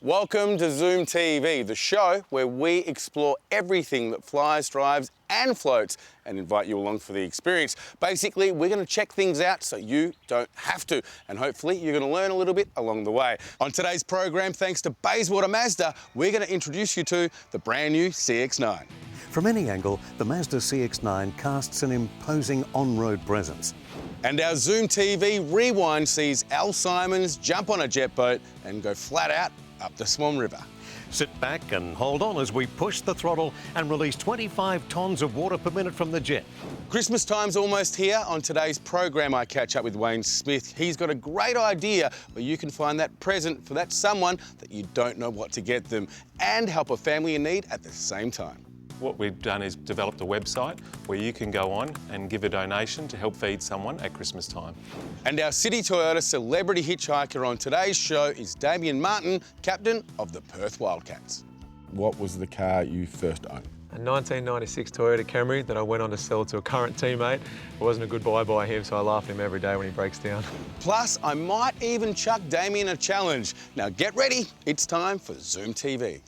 Welcome to Zoom TV, the show where we explore everything that flies, drives and floats and invite you along for the experience. Basically, we're going to check things out so you don't have to, and hopefully you're going to learn a little bit along the way. On today's program, thanks to Bayswater Mazda, we're going to introduce you to the brand new CX-9. From any angle, the Mazda CX-9 casts an imposing on-road presence. And our Zoom TV rewind sees Al Simons jump on a jet boat and go flat out up the Swan River. Sit back and hold on as we push the throttle and release 25 tonnes of water per minute from the jet. Christmas time's almost here. On today's program, I catch up with Wayne Smith. He's got a great idea where you can find that present for that someone that you don't know what to get them and help a family in need at the same time. What we've done is developed a website where you can go on and give a donation to help feed someone at Christmas time. And our City Toyota Celebrity Hitchhiker on today's show is Damian Martin, captain of the Perth Wildcats. What was the car you first owned? A 1996 Toyota Camry that I went on to sell to a current teammate. It wasn't a good buy by him, so I laugh at him every day when he breaks down. Plus, I might even chuck Damian a challenge. Now get ready, it's time for Zoom TV.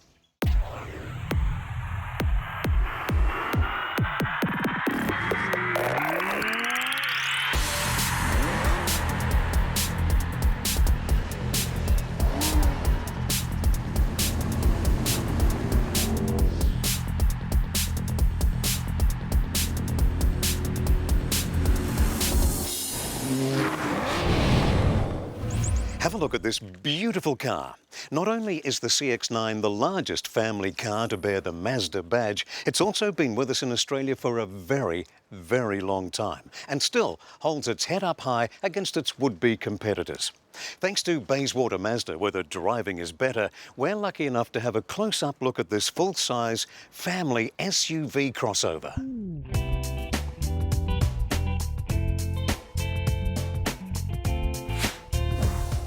Have a look at this beautiful car. Not only is the CX-9 the largest family car to bear the Mazda badge, it's also been with us in Australia for a very, very long time and still holds its head up high against its would-be competitors. Thanks to Bayswater Mazda, where the driving is better, we're lucky enough to have a close-up look at this full-size family SUV crossover.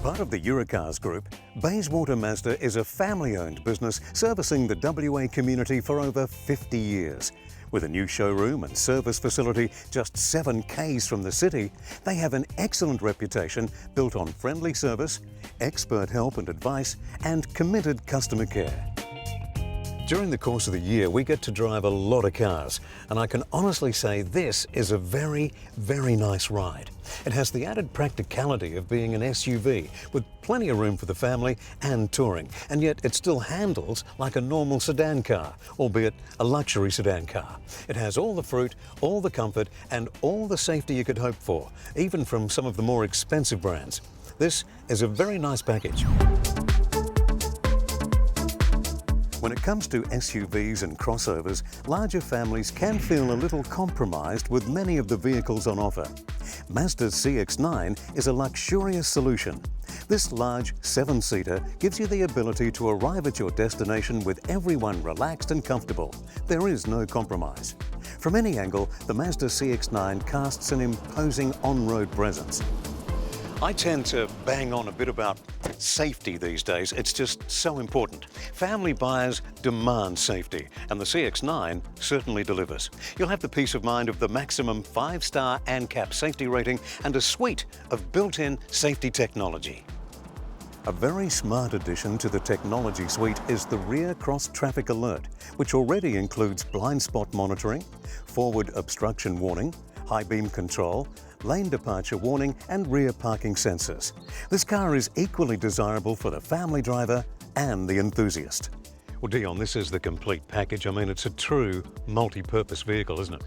Part of the Eurocars Group, Bayswater Mazda is a family-owned business servicing the WA community for over 50 years. With a new showroom and service facility just 7 k's from the city, they have an excellent reputation built on friendly service, expert help and advice, and committed customer care. During the course of the year, we get to drive a lot of cars, and I can honestly say this is a very, very nice ride. It has the added practicality of being an SUV, with plenty of room for the family and touring, and yet it still handles like a normal sedan car, albeit a luxury sedan car. It has all the fruit, all the comfort, and all the safety you could hope for, even from some of the more expensive brands. This is a very nice package. When it comes to SUVs and crossovers, larger families can feel a little compromised with many of the vehicles on offer. Mazda's CX-9 is a luxurious solution. This large 7-seater gives you the ability to arrive at your destination with everyone relaxed and comfortable. There is no compromise. From any angle, the Mazda CX-9 casts an imposing on-road presence. I tend to bang on a bit about safety these days. It's just so important. Family buyers demand safety, and the CX-9 certainly delivers. You'll have the peace of mind of the maximum 5-star ANCAP safety rating and a suite of built-in safety technology. A very smart addition to the technology suite is the rear cross-traffic alert, which already includes blind spot monitoring, forward obstruction warning, high beam control, lane departure warning and rear parking sensors. This car is equally desirable for the family driver and the enthusiast. Well, Dion, this is the complete package. I mean, it's a true multi-purpose vehicle, isn't it?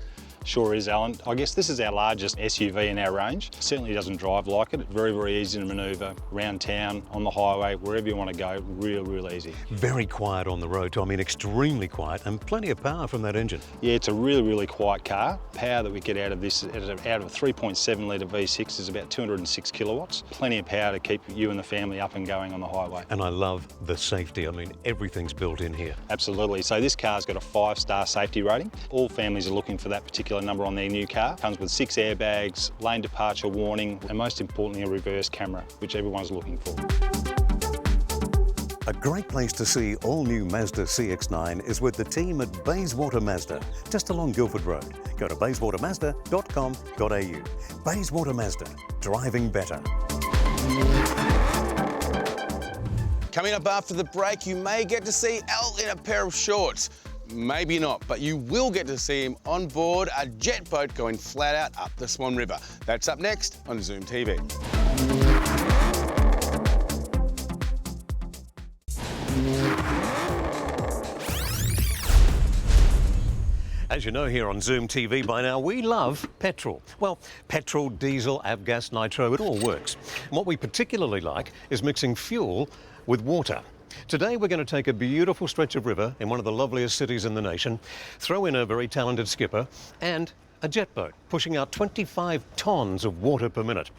Sure is, Alan. I guess this is our largest SUV in our range. Certainly doesn't drive like it. It's very, very easy to manoeuvre around town, on the highway, wherever you want to go, real easy. Very quiet on the road too. I mean, extremely quiet, and plenty of power from that engine. Yeah, it's a really quiet car. Power that we get out of this, out of a 3.7 litre V6 is about 206 kilowatts. Plenty of power to keep you and the family up and going on the highway. And I love the safety. I mean, everything's built in here. Absolutely. So this car's got a 5-star safety rating. All families are looking for that particular number on their new car. Comes with 6 airbags, lane departure warning, and most importantly, a reverse camera, which everyone's looking for. A great place to see all new Mazda CX-9 is with the team at Bayswater Mazda, just along Guildford Road. Go to bayswatermazda.com.au. Bayswater Mazda, driving better. Coming up after the break, you may get to see Al in a pair of shorts. Maybe not, but you will get to see him on board a jet boat going flat out up the Swan River. That's up next on Zoom TV. As you know here on Zoom TV by now, we love petrol. Well, petrol, diesel, avgas, nitro, it all works. And what we particularly like is mixing fuel with water. Today we're going to take a beautiful stretch of river in one of the loveliest cities in the nation, throw in a very talented skipper and a jet boat pushing out 25 tonnes of water per minute.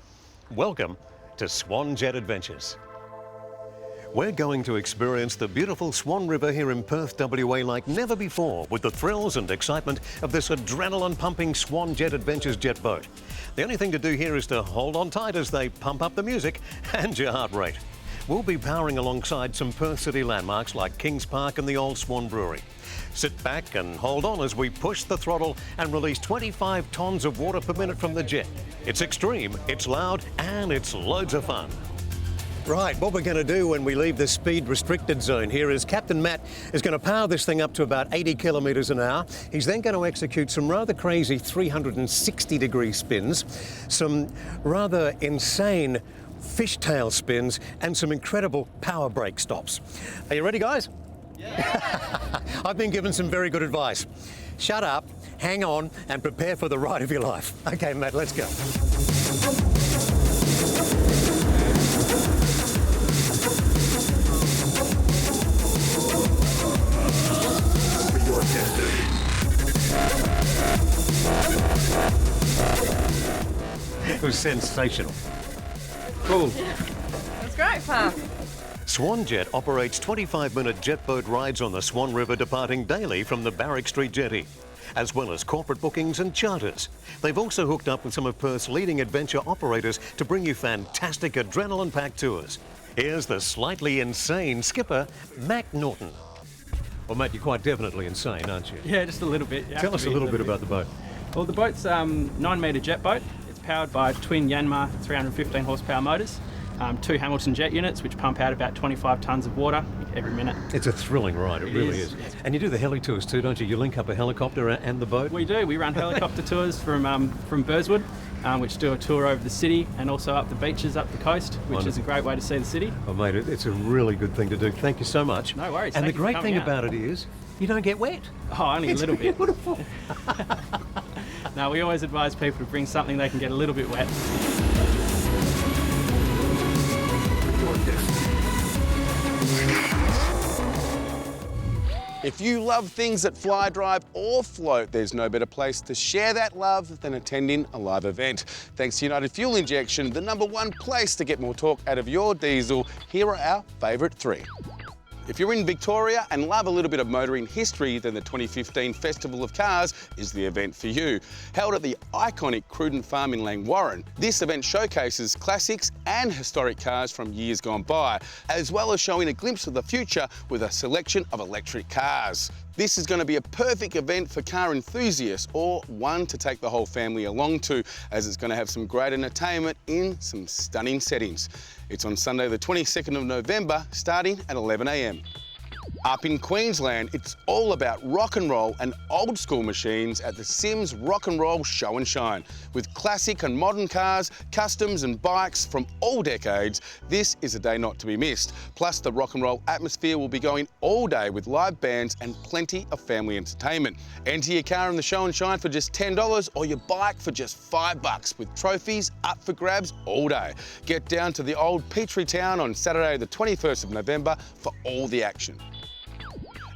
Welcome to Swan Jet Adventures. We're going to experience the beautiful Swan River here in Perth, WA like never before with the thrills and excitement of this adrenaline-pumping Swan Jet Adventures jet boat. The only thing to do here is to hold on tight as they pump up the music and your heart rate. We'll be powering alongside some Perth City landmarks like Kings Park and the Old Swan Brewery. Sit back and hold on as we push the throttle and release 25 tonnes of water per minute from the jet. It's extreme, it's loud, and it's loads of fun. Right, what we're going to do when we leave the speed restricted zone here is Captain Matt is going to power this thing up to about 80 kilometres an hour. He's then going to execute some rather crazy 360-degree spins, some rather insane fishtail spins, and some incredible power brake stops. Are you ready, guys? Yeah! I've been given some very good advice. Shut up, hang on, and prepare for the ride of your life. Okay, Matt, let's go. It was sensational. Cool. That's great fun. Swan Jet operates 25-minute jet boat rides on the Swan River departing daily from the Barrack Street Jetty, as well as corporate bookings and charters. They've also hooked up with some of Perth's leading adventure operators to bring you fantastic adrenaline-packed tours. Here's the slightly insane skipper, Mac Norton. Well, Matt, you're quite definitely insane, aren't you? Yeah, just a little bit. Tell us a little bit about the boat. Well, the boat's 9-metre jet boat. It's powered by twin Yanmar 315 horsepower motors, 2 Hamilton jet units which pump out about 25 tonnes of water every minute. It's a thrilling ride, it really is. And you do the heli tours too, don't you? You link up a helicopter and the boat? We do. We run helicopter tours from Burswood, which do a tour over the city and also up the beaches up the coast, which is a great way to see the city. Oh, mate, it's a really good thing to do. Thank you so much. No worries. And the great thing about it is you don't get wet. Oh, only a little bit. Beautiful. No, we always advise people to bring something they can get a little bit wet. If you love things that fly, drive or float, there's no better place to share that love than attending a live event. Thanks to United Fuel Injection, the #1 place to get more torque out of your diesel, here are our favourite 3. If you're in Victoria and love a little bit of motoring history, then the 2015 Festival of Cars is the event for you. Held at the iconic Cruden Farm in Langwarrin, this event showcases classics and historic cars from years gone by, as well as showing a glimpse of the future with a selection of electric cars. This is going to be a perfect event for car enthusiasts or one to take the whole family along to, as it's going to have some great entertainment in some stunning settings. It's on Sunday the 22nd of November, starting at 11 a.m. Up in Queensland, it's all about rock and roll and old school machines at the Sims Rock and Roll Show and Shine. With classic and modern cars, customs and bikes from all decades, this is a day not to be missed. Plus, the rock and roll atmosphere will be going all day with live bands and plenty of family entertainment. Enter your car in the Show and Shine for just $10 or your bike for just $5 with trophies up for grabs all day. Get down to the old Petrie Town on Saturday the 21st of November for all the action.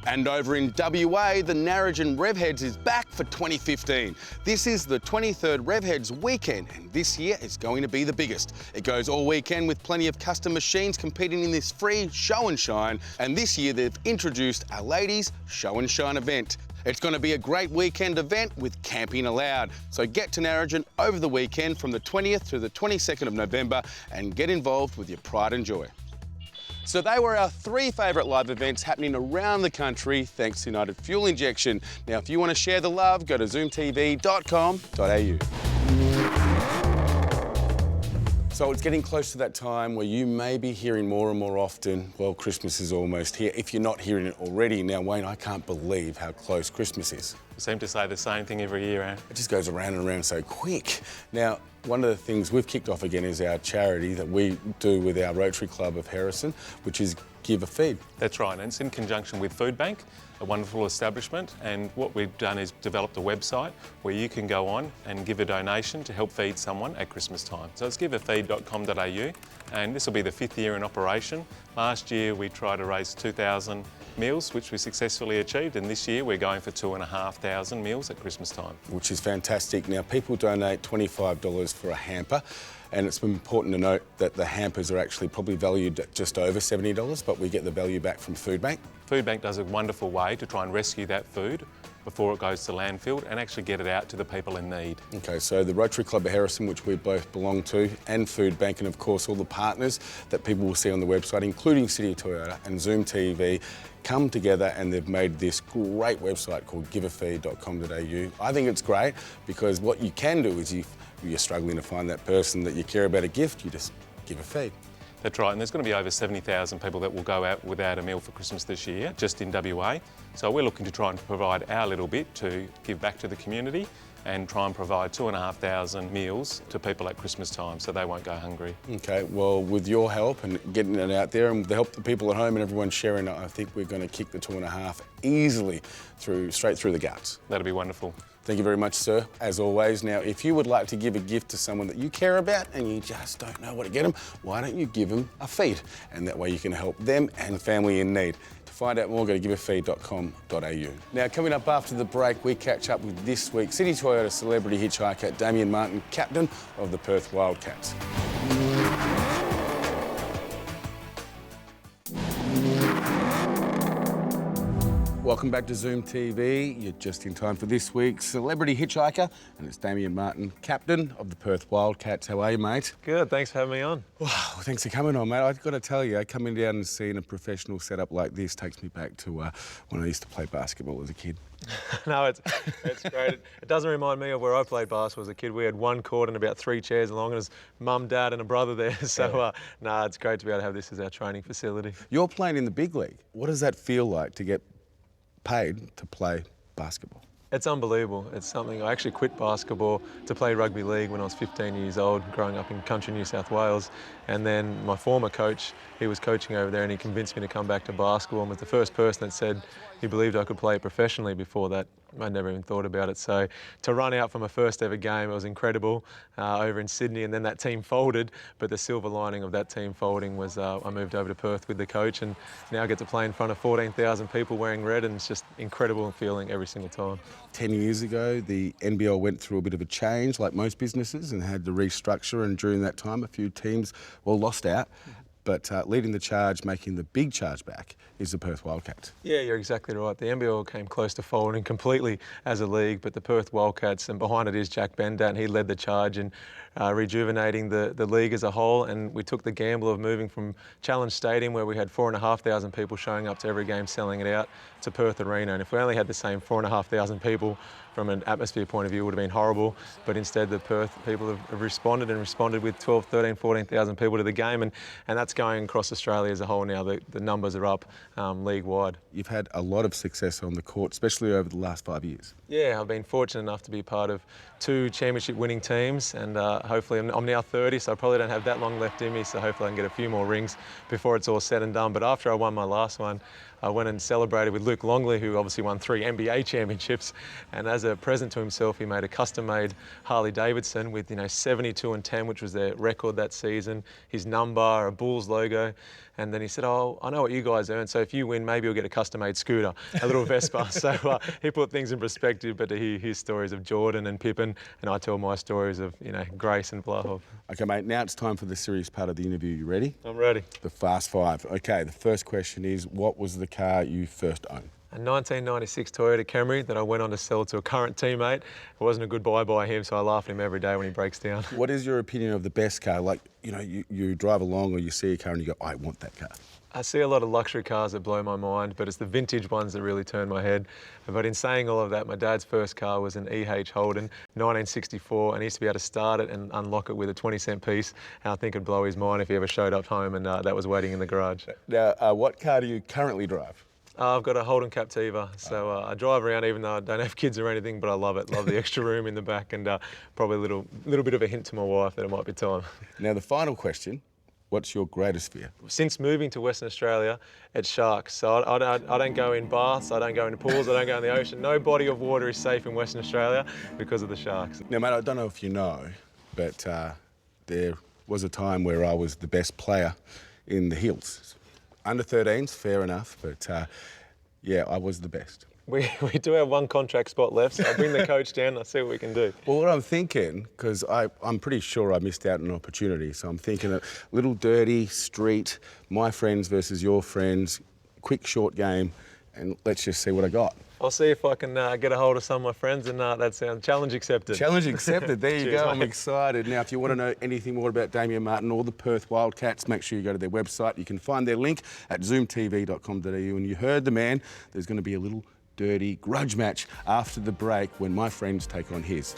And over in WA, the Narrogin Revheads is back for 2015. This is the 23rd Revheads weekend, and this year is going to be the biggest. It goes all weekend with plenty of custom machines competing in this free Show and Shine, and this year they've introduced a ladies' Show and Shine event. It's going to be a great weekend event with camping allowed. So get to Narrogin over the weekend from the 20th to the 22nd of November and get involved with your pride and joy. So they were our 3 favourite live events happening around the country thanks to United Fuel Injection. Now, if you want to share the love, go to zoomtv.com.au. So it's getting close to that time where you may be hearing more and more often, well, Christmas is almost here, if you're not hearing it already. Now, Wayne, I can't believe how close Christmas is. We seem to say the same thing every year, Aaron. It just goes around and around so quick. Now, one of the things we've kicked off again is our charity that we do with our Rotary Club of Harrison, which is Give a Feed. That's right, and it's in conjunction with Food Bank, a wonderful establishment, and what we've done is developed a website where you can go on and give a donation to help feed someone at Christmas time. So it's giveafeed.com.au, and this will be the 5th year in operation. Last year we tried to raise 2,000 meals, which we successfully achieved, and this year we're going for 2,500 meals at Christmas time. Which is fantastic. Now, people donate $25 for a hamper, and it's important to note that the hampers are actually probably valued at just over $70, but we get the value back from Food Bank. Food Bank does a wonderful way to try and rescue that food before it goes to landfill and actually get it out to the people in need. Okay, so the Rotary Club of Harrison, which we both belong to, and Food Bank, and of course all the partners that people will see on the website, including City Toyota and Zoom TV, come together and they've made this great website called giveafeed.com.au. I think it's great because what you can do is if you're struggling to find that person that you care about a gift, you just give a feed. That's right, and there's going to be over 70,000 people that will go out without a meal for Christmas this year, just in WA. So we're looking to try and provide our little bit to give back to the community and try and provide 2,500 meals to people at Christmas time so they won't go hungry. Okay, well, with your help and getting it out there and the help of the people at home and everyone sharing it, I think we're going to kick the 2.5 easily straight through the guts. That'll be wonderful. Thank you very much, sir, as always. Now, if you would like to give a gift to someone that you care about and you just don't know what to get them, why don't you give them a feed? And that way you can help them and the family in need. To find out more, go to giveafeed.com.au. Now, coming up after the break, we catch up with this week's City Toyota Celebrity Hitchhiker, Damian Martin, captain of the Perth Wildcats. Welcome back to Zoom TV. You're just in time for this week's Celebrity Hitchhiker, and it's Damian Martin, captain of the Perth Wildcats. How are you, mate? Good, thanks for having me on. Wow, thanks for coming on, mate. I've got to tell you, coming down and seeing a professional setup like this takes me back to when I used to play basketball as a kid. No, it's great. It doesn't remind me of where I played basketball as a kid. We had one court and about 3 chairs along, and there's mum, dad and a brother there. So, it's great to be able to have this as our training facility. You're playing in the big league. What does that feel like to get paid to play basketball? It's unbelievable. It's something, I actually quit basketball to play rugby league when I was 15 years old, growing up in country New South Wales. And then my former coach, he was coaching over there and he convinced me to come back to basketball and was the first person that said he believed I could play it professionally. Before that, I never even thought about it. So to run out from a first ever game, it was incredible over in Sydney, and then that team folded. But the silver lining of that team folding was I moved over to Perth with the coach and now I get to play in front of 14,000 people wearing red, and it's just incredible feeling every single time. 10 years ago, the NBL went through a bit of a change, like most businesses, and had to restructure, and during that time, a few teams, lost out. But leading the charge, making the big charge back, is the Perth Wildcats. Yeah, you're exactly right. The NBL came close to folding completely as a league, but the Perth Wildcats, and behind it is Jack Bendat, and he led the charge in rejuvenating the league as a whole. And we took the gamble of moving from Challenge Stadium, where we had 4,500 people showing up to every game, selling it out, to Perth Arena. And if we only had the same 4,500 people, from an atmosphere point of view, it would have been horrible. But instead, the Perth people have responded with 12, 13, 14,000 people to the game, and that's going across Australia as a whole now. The numbers are up league-wide. You've had a lot of success on the court, especially over the last 5 years. Yeah, I've been fortunate enough to be part of 2 championship-winning teams, and hopefully I'm now 30, so I probably don't have that long left in me, so hopefully I can get a few more rings before it's all said and done. But after I won my last one, I went and celebrated with Luke Longley, who obviously won 3 NBA championships, and as a present to himself, he made a custom-made Harley Davidson with 72 and 10, which was their record that season, his number, a Bulls logo, and then he said, "Oh, I know what you guys earn, so if you win, maybe you'll get a custom-made scooter, a little Vespa." So he put things in perspective, but to hear his stories of Jordan and Pippen, and I tell my stories of Grace and Vlahov. Okay, mate, now it's time for the serious part of the interview. You ready? I'm ready. The Fast Five. Okay, the first question is, what was the car you first owned? A 1996 Toyota Camry that I went on to sell to a current teammate. It wasn't a good buy by him, so I laugh at him every day when he breaks down. What is your opinion of the best car? Like, you know, you drive along or you see a car and you go, I want that car. I see a lot of luxury cars that blow my mind, but it's the vintage ones that really turn my head. But in saying all of that, my dad's first car was an EH Holden, 1964, and he used to be able to start it and unlock it with a 20-cent piece. And I think it'd blow his mind if he ever showed up home and that was waiting in the garage. Now, what car do you currently drive? I've got a Holden Captiva, so I drive around even though I don't have kids or anything, but I love it. Love the extra room in the back and probably a little bit of a hint to my wife that it might be time. Now, the final question. What's your greatest fear? Since moving to Western Australia, it's sharks. So I don't go in baths, I don't go into pools, I don't go in the ocean. No body of water is safe in Western Australia because of the sharks. Now, mate, I don't know if you know, but there was a time where I was the best player in the hills. Under 13s, fair enough, but yeah, I was the best. We do have one contract spot left, so I'll bring the coach down and I'll see what we can do. Well, what I'm thinking, because I'm pretty sure I missed out on an opportunity, so I'm thinking a little dirty street, my friends versus your friends, quick, short game, and let's just see what I got. I'll see if I can get a hold of some of my friends, and that sounds challenge accepted. Challenge accepted, there you Cheers, go, mate. I'm excited. Now, if you want to know anything more about Damian Martin or the Perth Wildcats, make sure you go to their website. You can find their link at zoomtv.com.au, and you heard the man, there's going to be a little dirty grudge match after the break when my friends take on his.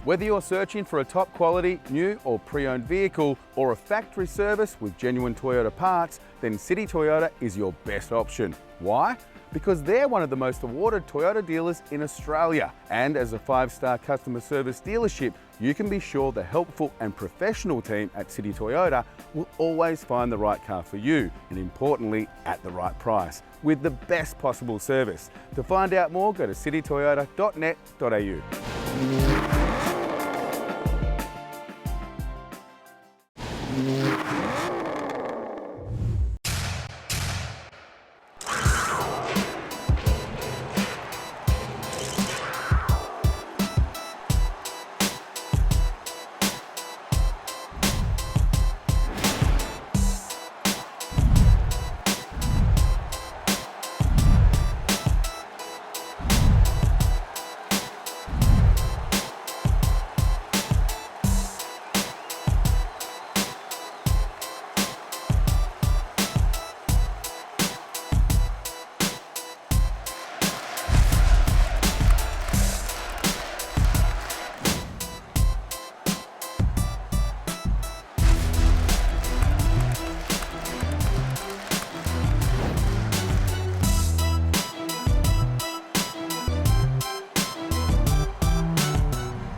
Whether you're searching for a top quality, new or pre-owned vehicle or a factory service with genuine Toyota parts, then City Toyota is your best option. Why? Because they're one of the most awarded Toyota dealers in Australia. And as a 5-star customer service dealership, you can be sure the helpful and professional team at City Toyota will always find the right car for you, and importantly, at the right price, with the best possible service. To find out more, go to citytoyota.net.au.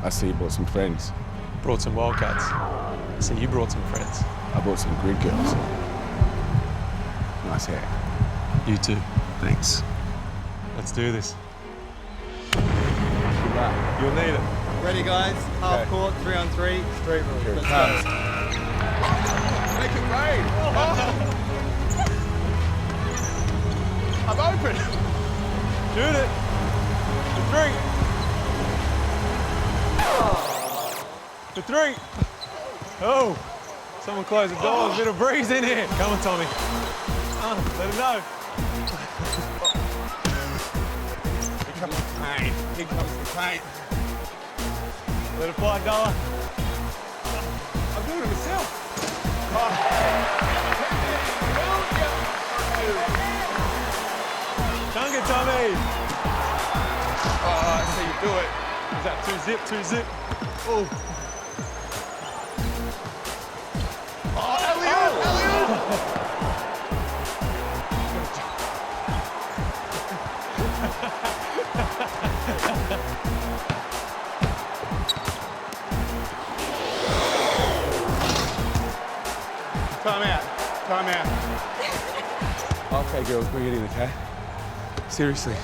I see you brought some friends. Brought some Wildcats. So you brought some friends. I brought some grid girls. Nice hair. You too. Thanks. Let's do this. Good luck. You'll need it. Ready, guys? Half court, 3-on-3, street rules. Here it Let's comes. go. Make it rain. I'm open. Shoot it. The 3. Oh, someone close the door. There's a bit of breeze in here. Come on, Tommy. Let it know. Here comes the pain. Here comes the pain. Let it fly, Dollar. I'm doing it myself. Dunk it, Tommy. Oh, I see you do it. Is that 2-zip? Oh. Time out. Okay, girls, bring it in, okay? Seriously.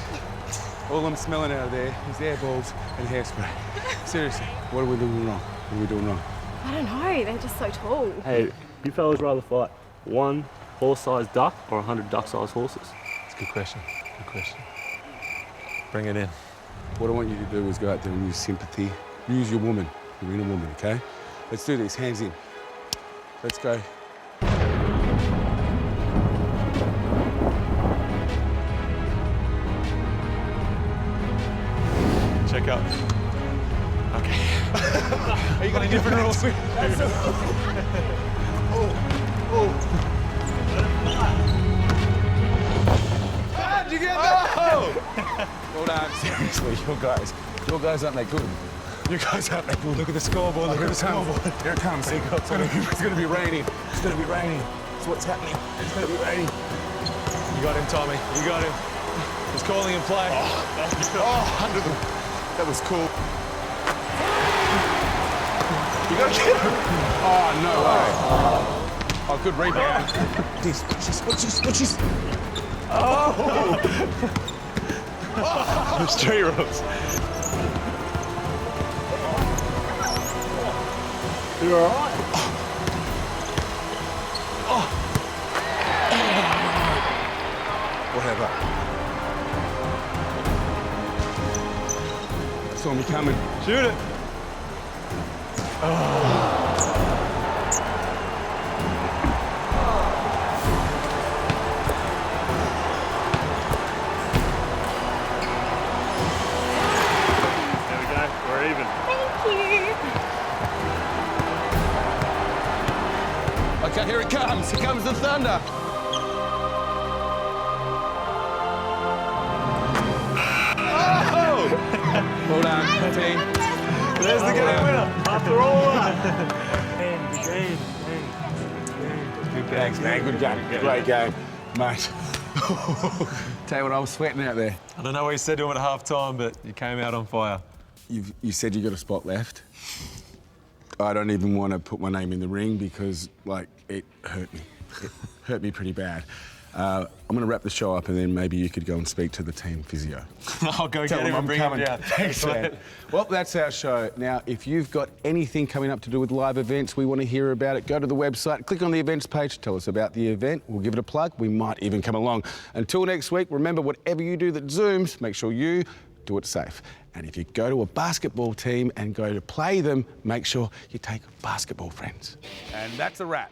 All I'm smelling out of there is air balls and hairspray. Seriously, what are we doing wrong? I don't know, they're just so tall. Hey, you fellas rather fight one horse-sized duck or 100 duck-sized horses? It's a good question. Bring it in. What I want you to do is go out there and use sympathy. Use your woman. You're in a woman, okay? Let's do this, hands in. Let's go. different rules. How'd you get that? Well done. Seriously, your guys aren't that good. You guys aren't that good. Look at the scoreboard. Look at the scoreboard. Here it comes. It's going to be raining. It's going to be raining. That's what's happening. It's going to be raining. You got him, Tommy. You got him. He's calling in play. Under the... That was cool. You got to get him. Oh, no way. Oh, good rebound. Watch this. Oh! There's 3 rules. You all right? Whatever. I saw me coming. Shoot it. There we go. We're even. Thank you. Okay, here it comes. Here comes the thunder. Oh! Well done, team. There's the game winner. After all that. Game. Good thanks, man. Good game. Great game, mate. Tell you what, I was sweating out there. I don't know what you said to him at half-time, but you came out on fire. You said you got a spot left. I don't even want to put my name in the ring because, like, it hurt me. It hurt me pretty bad. I'm going to wrap the show up and then maybe you could go and speak to the team physio. I'll go Tell get him them and bring him down. Thanks, man. Well, that's our show. Now, if you've got anything coming up to do with live events, we want to hear about it. Go to the website, click on the events page, tell us about the event. We'll give it a plug. We might even come along. Until next week, remember, whatever you do that Zooms, make sure you do it safe. And if you go to a basketball team and go to play them, make sure you take basketball friends. And that's a wrap.